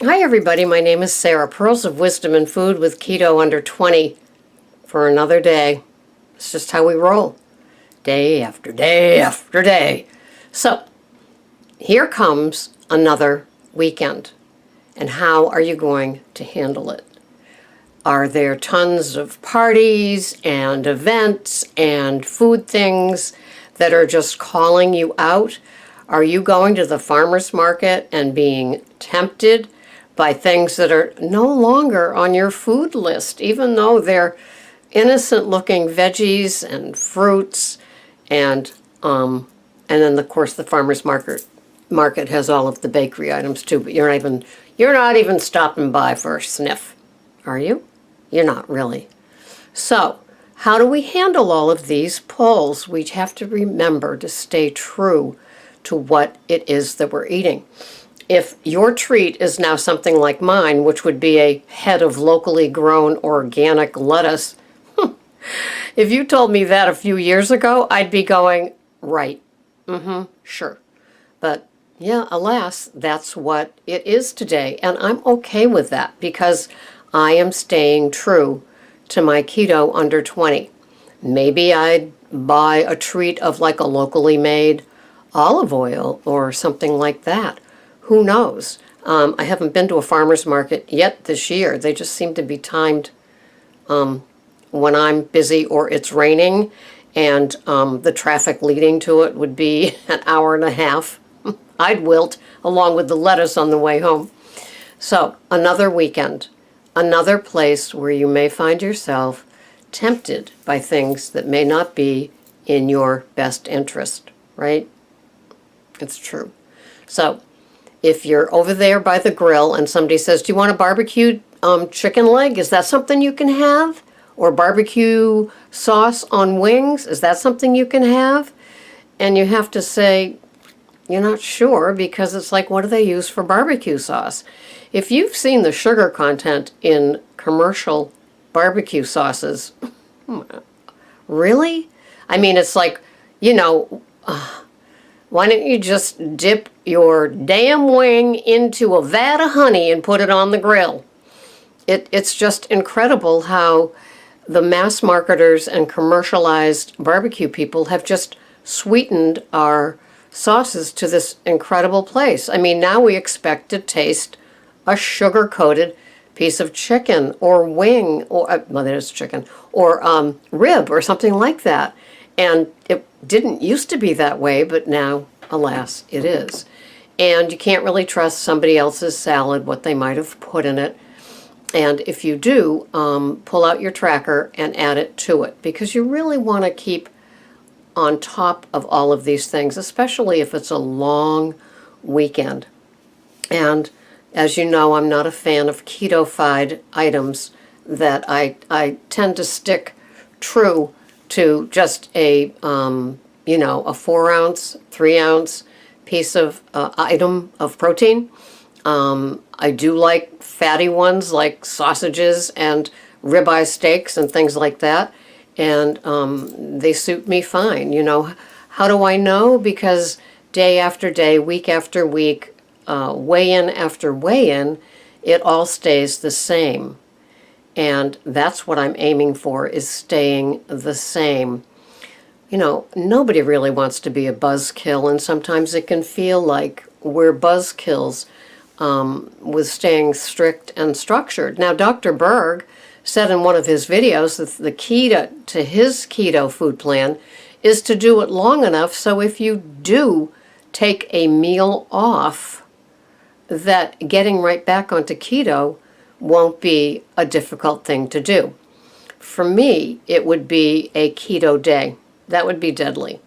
Hi everybody, my name is Sarah, Pearls of Wisdom and Food with Keto Under 20 for another day. It's just how we roll, day after day after day. So, here comes another weekend, and how are you going to handle it? Are there tons of parties and events and food things that are just calling you out? Are you going to the farmer's market and being tempted by things that are no longer on your food list, even though they're innocent looking veggies and fruits, and then of course the farmer's market has all of the bakery items too, but you're not even stopping by for a sniff, are you? You're not really. So how do we handle all of these pulls? We have to remember to stay true to what it is that we're eating. If your treat is now something like mine, which would be a head of locally grown organic lettuce, if you told me that a few years ago, I'd be going, right, sure. But yeah, alas, that's what it is today. And I'm okay with that because I am staying true to my Keto Under 20. Maybe I'd buy a treat of like a locally made olive oil or something like that. Who knows? I haven't been to a farmer's market yet this year. They just seem to be timed when I'm busy or it's raining, and the traffic leading to it would be an hour and a half. I'd wilt along with the lettuce on the way home. So another weekend, another place where you may find yourself tempted by things that may not be in your best interest, right? It's true. So if you're over there by the grill and somebody says, do you want a barbecued chicken leg? Is that something you can have? Or barbecue sauce on wings? Is that something you can have? And you have to say, you're not sure, because it's like, what do they use for barbecue sauce? If you've seen the sugar content in commercial barbecue sauces, really? I mean, it's like, why don't you just dip your damn wing into a vat of honey and put it on the grill? It's just incredible how the mass marketers and commercialized barbecue people have just sweetened our sauces to this incredible place. I mean, now we expect to taste a sugar-coated piece of chicken or wing, or, well, there's chicken, or rib or something like that. And it didn't used to be that way, but now, alas, it is. And you can't really trust somebody else's salad, what they might have put in it. And if you do, pull out your tracker and add it to it, because you really want to keep on top of all of these things, especially if it's a long weekend. And as you know, I'm not a fan of keto-fied items, that I tend to stick true to just a 4-ounce, 3-ounce piece of item of protein. I do like fatty ones like sausages and ribeye steaks and things like that, and they suit me fine. How do I know? Because day after day, week after week, weigh-in after weigh-in, it all stays the same. And that's what I'm aiming for, is staying the same. Nobody really wants to be a buzzkill, and sometimes it can feel like we're buzzkills with staying strict and structured. Now, Dr. Berg said in one of his videos that the key to his keto food plan is to do it long enough so if you do take a meal off, that getting right back onto keto won't be a difficult thing to do. For me, it would be a keto day. That would be deadly.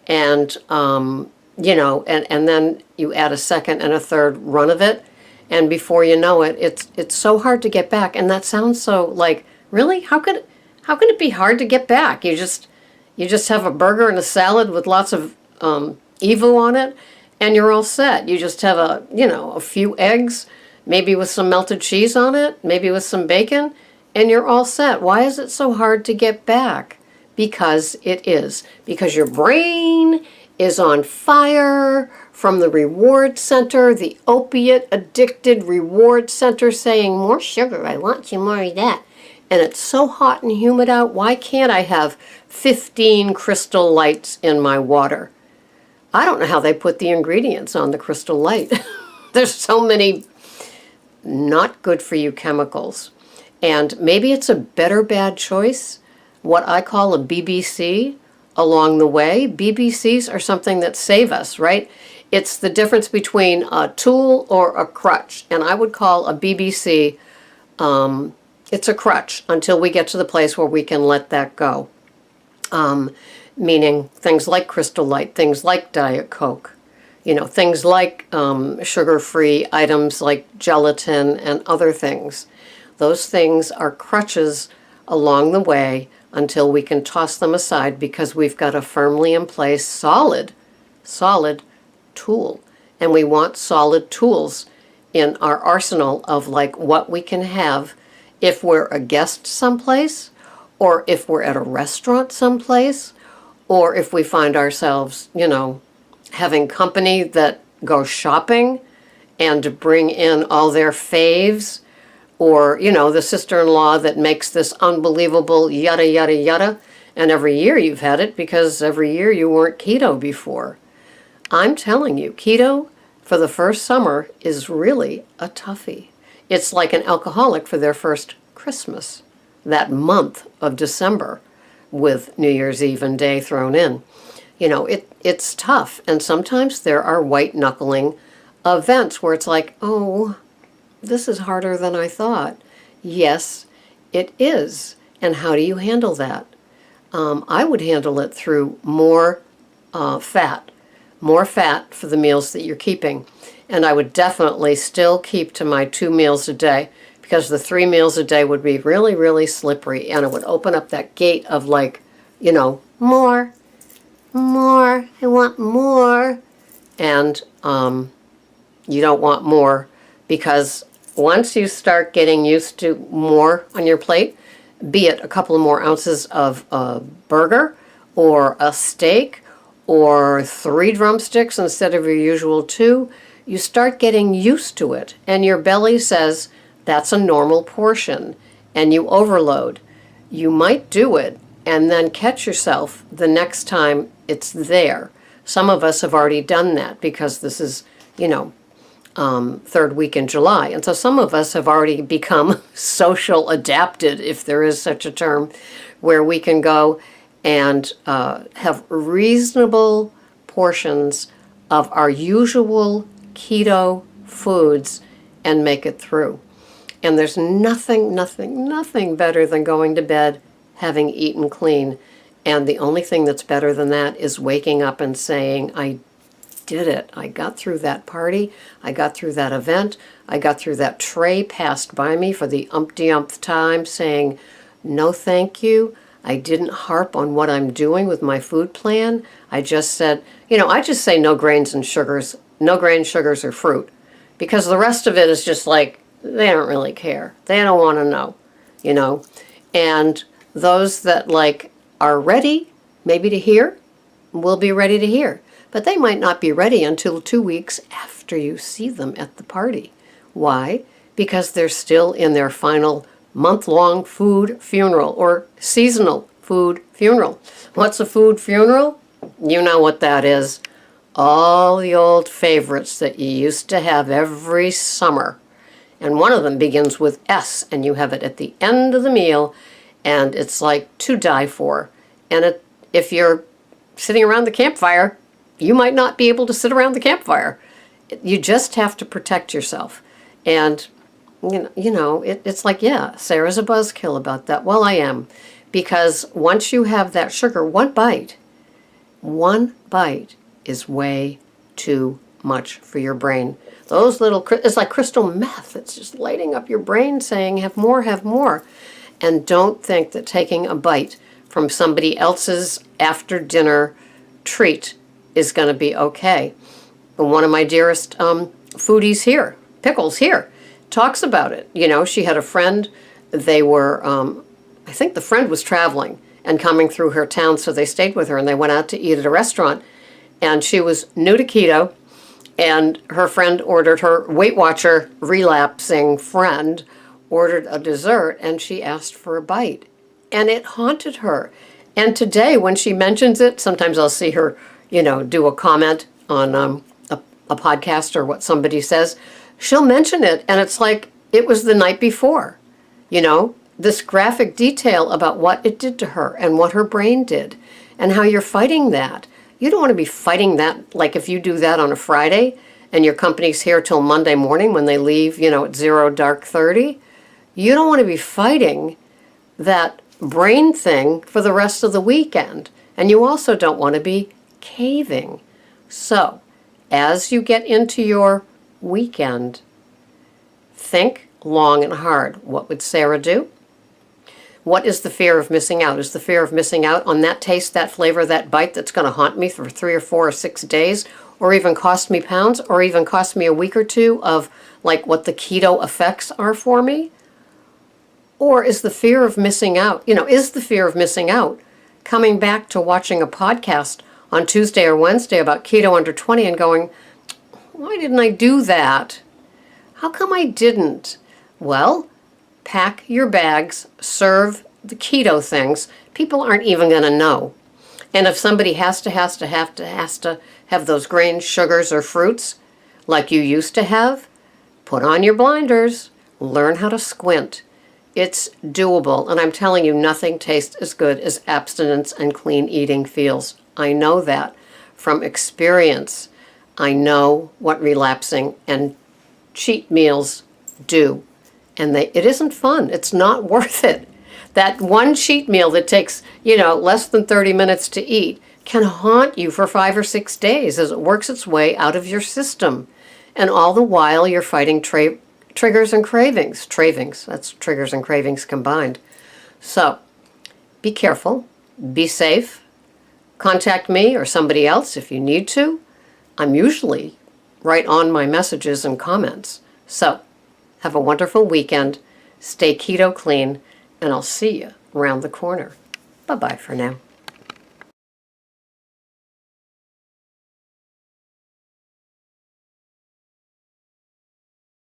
And, and then you add a second and a third run of it, and before you know it, it's so hard to get back. And that sounds so like, really? How could it be hard to get back? You just have a burger and a salad with lots of EVO on it, and you're all set. You just have a few eggs, maybe with some melted cheese on it, maybe with some bacon, and you're all set. Why is it so hard to get back? Because it is. Because your brain is on fire from the reward center, the opiate addicted reward center, saying, more sugar, I want you more of that. And it's so hot and humid out, why can't I have 15 crystal lights in my water? I don't know how they put the ingredients on the crystal light. There's so many not good for you chemicals. And maybe it's a better bad choice, what I call a BBC along the way. BBCs are something that save us, right? It's the difference between a tool or a crutch. And I would call a BBC, it's a crutch until we get to the place where we can let that go. Meaning things like Crystal Light, things like Diet Coke, things like sugar-free items like gelatin and other things. Those things are crutches along the way until we can toss them aside because we've got a firmly in place solid tool. And we want solid tools in our arsenal of like what we can have if we're a guest someplace, or if we're at a restaurant someplace, or if we find ourselves, having company that goes shopping and to bring in all their faves, or, the sister-in-law that makes this unbelievable yada, yada, yada, and every year you've had it because every year you weren't keto before. I'm telling you, keto for the first summer is really a toughie. It's like an alcoholic for their first Christmas, that month of December, with New Year's Eve and Day thrown in. It's tough, and sometimes there are white-knuckling events where it's like, oh, this is harder than I thought. Yes, it is. And how do you handle that? I would handle it through more fat for the meals that you're keeping. And I would definitely still keep to my 2 meals a day, because the 3 meals a day would be really, really slippery, and it would open up that gate of like, more, I want more. And you don't want more, because once you start getting used to more on your plate, be it a couple of more ounces of a burger or a steak or 3 drumsticks instead of your usual 2, you start getting used to it, and your belly says that's a normal portion, and you overload. You might do it and then catch yourself the next time it's there. Some of us have already done that because this is, third week in July. And so some of us have already become social adapted, if there is such a term, where we can go and have reasonable portions of our usual keto foods and make it through. And there's nothing better than going to bed having eaten clean. And the only thing that's better than that is waking up and saying, I did it. I got through that party. I got through that event. I got through that tray passed by me for the umpty-umpth time saying, no thank you. I didn't harp on what I'm doing with my food plan. I just said, I just say no grains and sugars, no grain, sugars, or fruit. Because the rest of it is just like, they don't really care. They don't want to know, And those that are ready, maybe to hear, will be ready to hear. But they might not be ready until 2 weeks after you see them at the party. Why? Because they're still in their final month-long food funeral or seasonal food funeral. What's a food funeral? You know what that is. All the old favorites that you used to have every summer. And one of them begins with S, and you have it at the end of the meal, and it's like to die for. And if you're sitting around the campfire, you might not be able to sit around the campfire. You just have to protect yourself. And, it's like, yeah, Sarah's a buzzkill about that. Well, I am. Because once you have that sugar, one bite is way too much for your brain. It's like crystal meth. It's just lighting up your brain saying, have more, have more. And don't think that taking a bite from somebody else's after dinner treat is going to be okay. And one of my dearest foodies here, Pickles here, talks about it. She had a friend. They were, I think the friend was traveling and coming through her town, so they stayed with her and they went out to eat at a restaurant. and she was new to keto, and her friend ordered, her Weight Watcher relapsing friend ordered a dessert, and she asked for a bite, and it haunted her. And today, when she mentions it, sometimes I'll see her, do a comment on a podcast or what somebody says. She'll mention it, and it's like it was the night before. This graphic detail about what it did to her and what her brain did and how you're fighting that. You don't want to be fighting that, like if you do that on a Friday and your company's here till Monday morning when they leave, at 0 dark 30. You don't want to be fighting that brain thing for the rest of the weekend. And you also don't want to be caving. So, as you get into your weekend, think long and hard. What would Sarah do? What is the fear of missing out? Is the fear of missing out on that taste, that flavor, that bite that's going to haunt me for 3 or 4 or 6 days, or even cost me pounds, or even cost me a week or two of like what the keto effects are for me? Or is the fear of missing out, is the fear of missing out coming back to watching a podcast on Tuesday or Wednesday about Keto Under 20 and going, why didn't I do that? How come I didn't? Well, pack your bags, serve the keto things. People aren't even going to know. And if somebody has to have those grains, sugars, or fruits like you used to have, put on your blinders, learn how to squint. It's doable, and I'm telling you, nothing tastes as good as abstinence and clean eating feels. I know that from experience. I know what relapsing and cheat meals do. And it isn't fun. It's not worth it. That one cheat meal that takes, less than 30 minutes to eat can haunt you for 5 or 6 days as it works its way out of your system. And all the while you're fighting triggers and cravings. Travings, that's triggers and cravings combined. So, be careful. Be safe. Contact me or somebody else if you need to. I'm usually right on my messages and comments. So, have a wonderful weekend, stay keto clean, and I'll see you around the corner. Bye-bye for now.